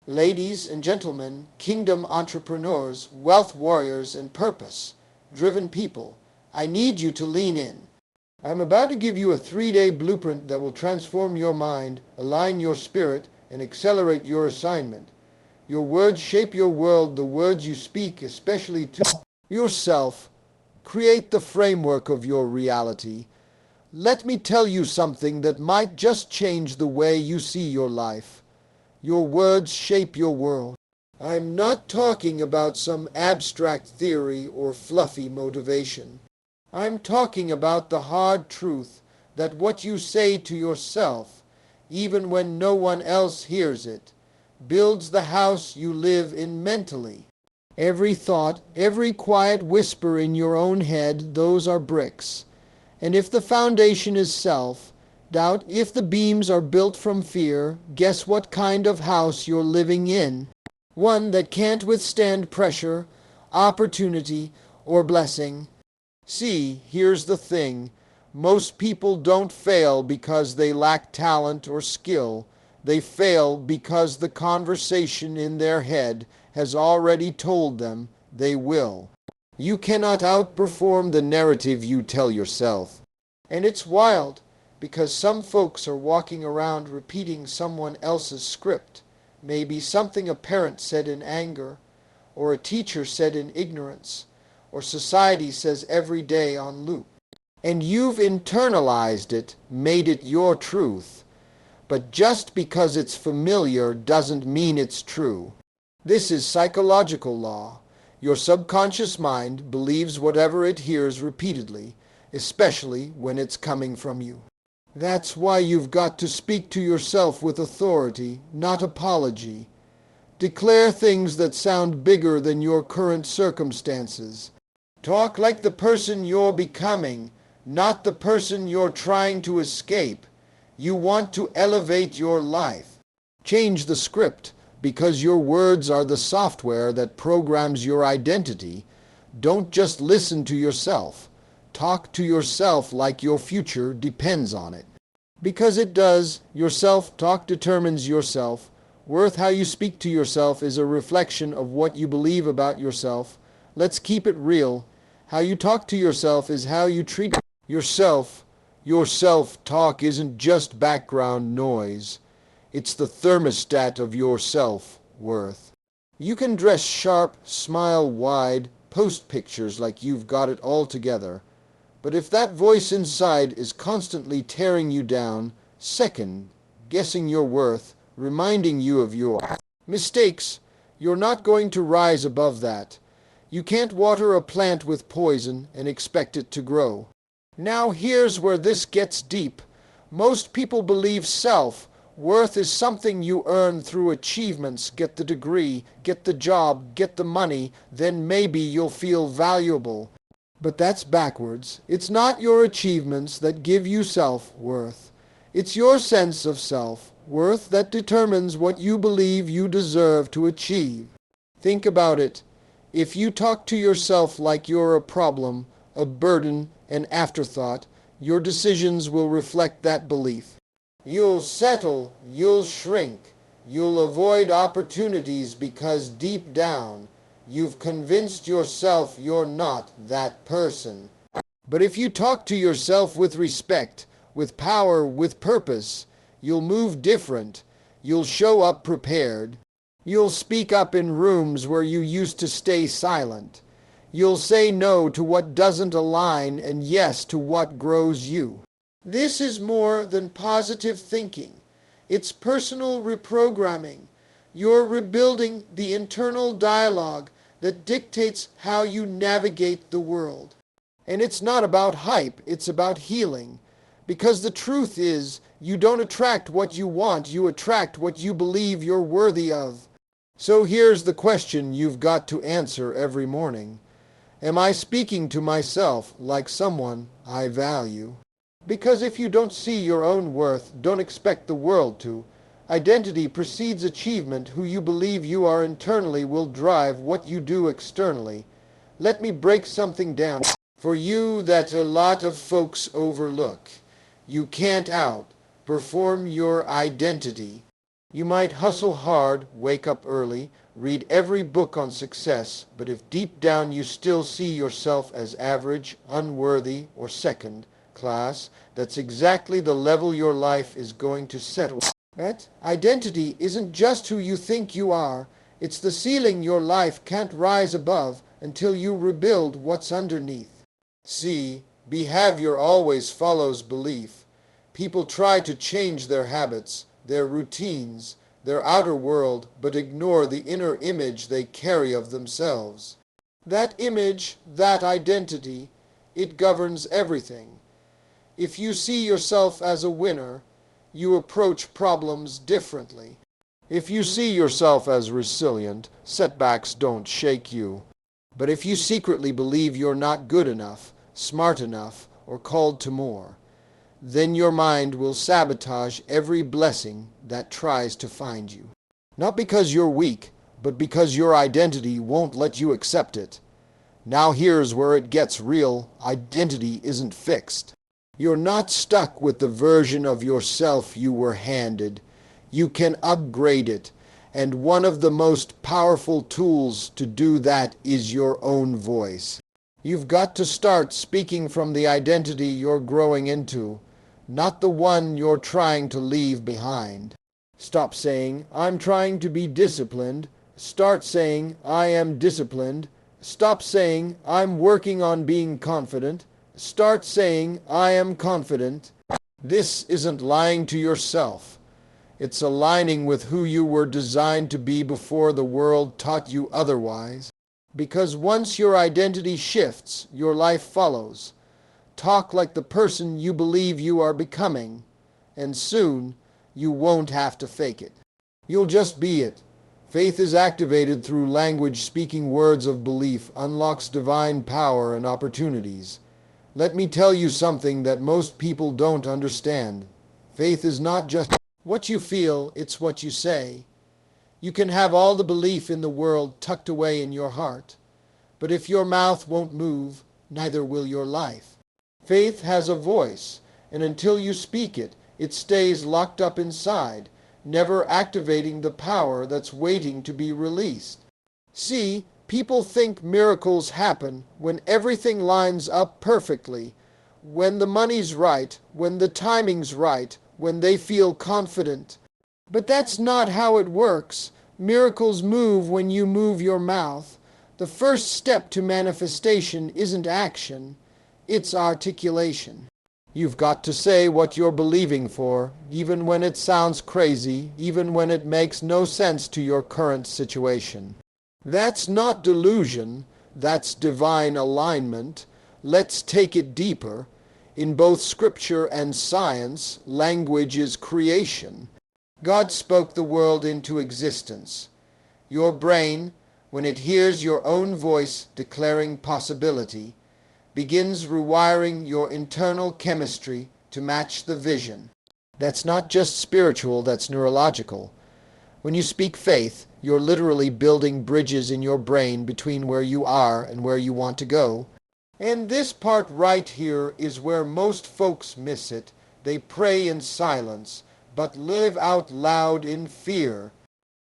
Ladies and gentlemen, kingdom entrepreneurs, wealth warriors, and purpose-driven people, I need you to lean in. I'm about to give you a 3-day blueprint that will transform your mind, align your spirit, and accelerate your assignment. Your words shape your world. The words you speak, especially to yourself, create the framework of your reality. Let me tell you something that might just change the way you see your life. Your words shape your world. I'm not talking about some abstract theory or fluffy motivation. I'm talking about the hard truth that what you say to yourself, even when no one else hears it, builds the house you live in mentally. Every thought, every quiet whisper in your own head, those are bricks. And if the foundation is self-doubt, if the beams are built from fear, guess what kind of house you're living in? One that can't withstand pressure, opportunity, or blessing. See, here's the thing. Most people don't fail because they lack talent or skill. They fail because the conversation in their head has already told them they will. You cannot outperform the narrative you tell yourself. And it's wild, because some folks are walking around repeating someone else's script. Maybe something a parent said in anger, or a teacher said in ignorance, or society says every day on loop. And you've internalized it, made it your truth. But just because it's familiar doesn't mean it's true. This is psychological law. Your subconscious mind believes whatever it hears repeatedly, especially when it's coming from you. That's why you've got to speak to yourself with authority, not apology. Declare things that sound bigger than your current circumstances. Talk like the person you're becoming, not the person you're trying to escape. You want to elevate your life. Change the script. Because your words are the software that programs your identity. Don't just listen to yourself. Talk to yourself like your future depends on it. Because it does. Your self-talk determines your self-worth. How you speak to yourself is a reflection of what you believe about yourself. Let's keep it real. How you talk to yourself is how you treat yourself. Your self-talk isn't just background noise. It's the thermostat of your self-worth. You can dress sharp, smile wide, post pictures like you've got it all together. But if that voice inside is constantly tearing you down, second-guessing your worth, reminding you of your mistakes, you're not going to rise above that. You can't water a plant with poison and expect it to grow. Now here's where this gets deep. Most people believe self-worth is something you earn through achievements. Get the degree, get the job, get the money, then maybe you'll feel valuable. But that's backwards. It's not your achievements that give you self-worth. It's your sense of self-worth that determines what you believe you deserve to achieve. Think about it. If you talk to yourself like you're a problem, a burden, an afterthought, your decisions will reflect that belief. You'll settle, you'll shrink, you'll avoid opportunities because deep down, you've convinced yourself you're not that person. But if you talk to yourself with respect, with power, with purpose, you'll move different. You'll show up prepared. You'll speak up in rooms where you used to stay silent. You'll say no to what doesn't align and yes to what grows you. This is more than positive thinking. It's personal reprogramming. You're rebuilding the internal dialogue that dictates how you navigate the world. And it's not about hype, it's about healing. Because the truth is, you don't attract what you want, you attract what you believe you're worthy of. So here's the question you've got to answer every morning. Am I speaking to myself like someone I value? Because if you don't see your own worth, don't expect the world to. Identity precedes achievement. Who you believe you are internally will drive what you do externally. Let me break something down for you that a lot of folks overlook. You can't outperform your identity. You might hustle hard, wake up early, read every book on success, but if deep down you still see yourself as average, unworthy, or second class, that's exactly the level your life is going to settle. Right? Identity isn't just who you think you are, it's the ceiling your life can't rise above until you rebuild what's underneath. See, behavior always follows belief. People try to change their habits, their routines, their outer world, but ignore the inner image they carry of themselves. That image, that identity, it governs everything. If you see yourself as a winner, you approach problems differently. If you see yourself as resilient, setbacks don't shake you. But if you secretly believe you're not good enough, smart enough, or called to more, then your mind will sabotage every blessing that tries to find you. Not because you're weak, but because your identity won't let you accept it. Now here's where it gets real. Identity isn't fixed. You're not stuck with the version of yourself you were handed. You can upgrade it, and one of the most powerful tools to do that is your own voice. You've got to start speaking from the identity you're growing into, not the one you're trying to leave behind. Stop saying, "I'm trying to be disciplined." Start saying, "I am disciplined." Stop saying, "I'm working on being confident." Start saying, "I am confident." This isn't lying to yourself. It's aligning with who you were designed to be before the world taught you otherwise. Because once your identity shifts, your life follows. Talk like the person you believe you are becoming, and soon you won't have to fake it. You'll just be it. Faith is activated through language. Speaking words of belief unlocks divine power and opportunities. Let me tell you something that most people don't understand. Faith is not just what you feel, it's what you say. You can have all the belief in the world tucked away in your heart, but if your mouth won't move, neither will your life. Faith has a voice, and until you speak it, it stays locked up inside, never activating the power that's waiting to be released. See, people think miracles happen when everything lines up perfectly, when the money's right, when the timing's right, when they feel confident. But that's not how it works. Miracles move when you move your mouth. The first step to manifestation isn't action, it's articulation. You've got to say what you're believing for, even when it sounds crazy, even when it makes no sense to your current situation. That's not delusion, that's divine alignment. Let's take it deeper. In both scripture and science, language is creation. God spoke the world into existence. Your brain, when it hears your own voice declaring possibility, begins rewiring your internal chemistry to match the vision. That's not just spiritual, that's neurological. When you speak faith, you're literally building bridges in your brain between where you are and where you want to go. And this part right here is where most folks miss it. They pray in silence, but live out loud in fear.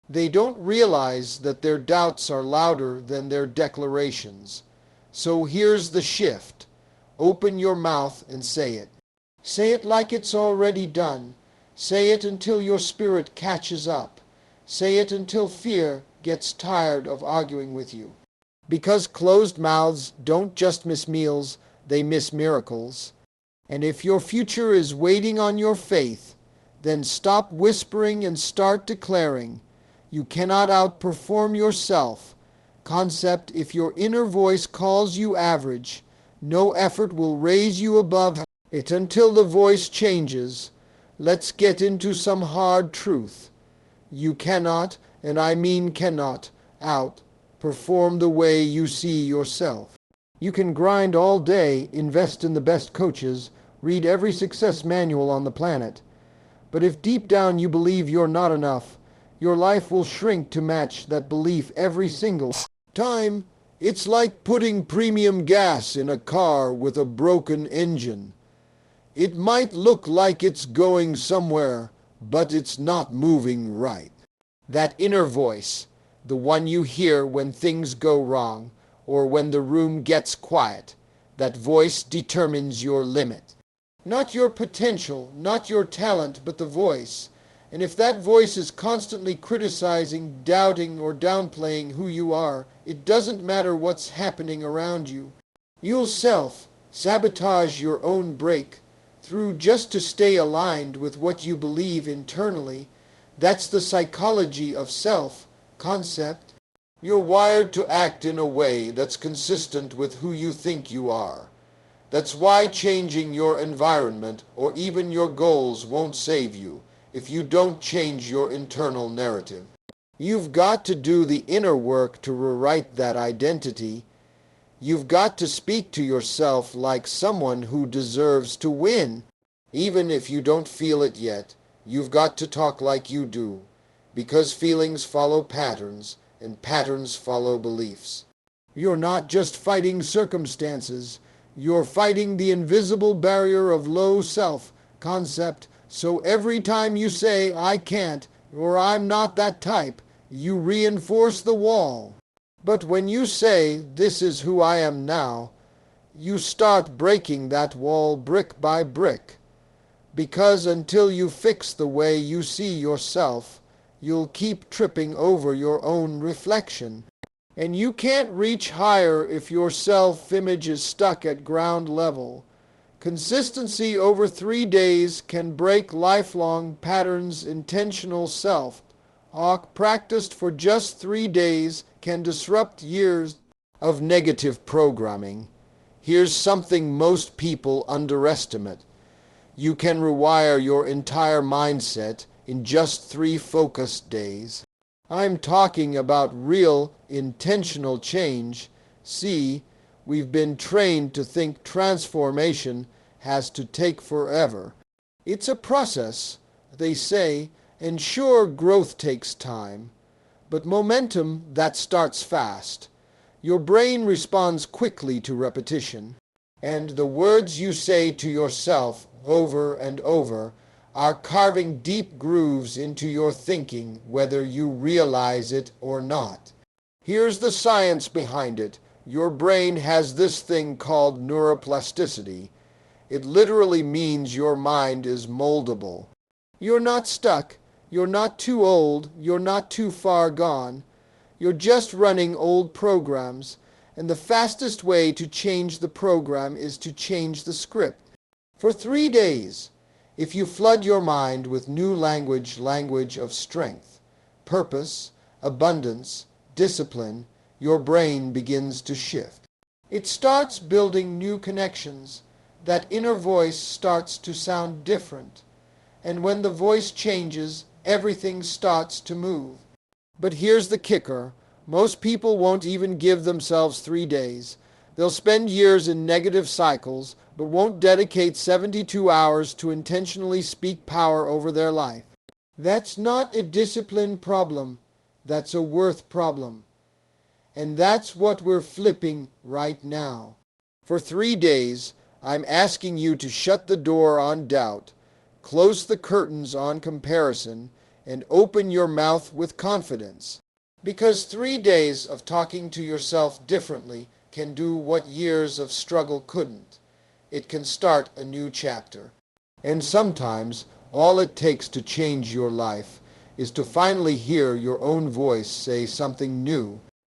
They don't realize that their doubts are louder than their declarations. So here's the shift. Open your mouth and say it. Say it like it's already done. Say it until your spirit catches up. Say it until fear gets tired of arguing with you. Because closed mouths don't just miss meals, they miss miracles. And if your future is waiting on your faith, then stop whispering and start declaring. You cannot outperform yourself. Concept: if your inner voice calls you average, no effort will raise you above it until the voice changes. Let's get into some hard truth. You cannot, and I mean cannot, outperform the way you see yourself. You can grind all day, invest in the best coaches, read every success manual on the planet. But if deep down you believe you're not enough, your life will shrink to match that belief every single time. It's like putting premium gas in a car with a broken engine. It might look like it's going somewhere, but it's not moving right. That inner voice, the one you hear when things go wrong or when the room gets quiet, that voice determines your limit. Not your potential, not your talent, but the voice. And if that voice is constantly criticizing, doubting, or downplaying who you are, it doesn't matter what's happening around you. You'll sabotage your own breakthrough just to stay aligned with what you believe internally. That's the psychology of self-concept. You're wired to act in a way that's consistent with who you think you are. That's why changing your environment or even your goals won't save you if you don't change your internal narrative. You've got to do the inner work to rewrite that identity. You've got to speak to yourself like someone who deserves to win. Even if you don't feel it yet, you've got to talk like you do, because feelings follow patterns, and patterns follow beliefs. You're not just fighting circumstances. You're fighting the invisible barrier of low self-concept. So every time you say, I can't, or I'm not that type, you reinforce the wall. But when you say, this is who I am now, you start breaking that wall brick by brick. Because until you fix the way you see yourself, you'll keep tripping over your own reflection. And you can't reach higher if your self-image is stuck at ground level. Consistency over 3 days can break lifelong patterns. Intentional self-talk practiced for just 3 days can disrupt years of negative programming. Here's something most people underestimate. You can rewire your entire mindset in just 3 focused days. I'm talking about real, intentional change. See, we've been trained to think transformation has to take forever. It's a process, they say, and sure, growth takes time. But momentum, that starts fast. Your brain responds quickly to repetition, and the words you say to yourself over and over are carving deep grooves into your thinking, whether you realize it or not. Here's the science behind it. Your brain has this thing called neuroplasticity. It literally means your mind is moldable. You're not stuck. You're not too old. You're not too far gone. You're just running old programs, and the fastest way to change the program is to change the script. For 3 days, if you flood your mind with new language of strength, purpose, abundance, discipline, your brain begins to shift. It starts building new connections. That inner voice starts to sound different. And when the voice changes, everything starts to move. But here's the kicker. Most people won't even give themselves 3 days. They'll spend years in negative cycles, but won't dedicate 72 hours to intentionally speak power over their life. That's not a discipline problem. That's a worth problem. And that's what we're flipping right now. For 3 days, I'm asking you to shut the door on doubt, close the curtains on comparison, and open your mouth with confidence. Because 3 days of talking to yourself differently can do what years of struggle couldn't. It can start a new chapter. And sometimes all it takes to change your life is to finally hear your own voice say something new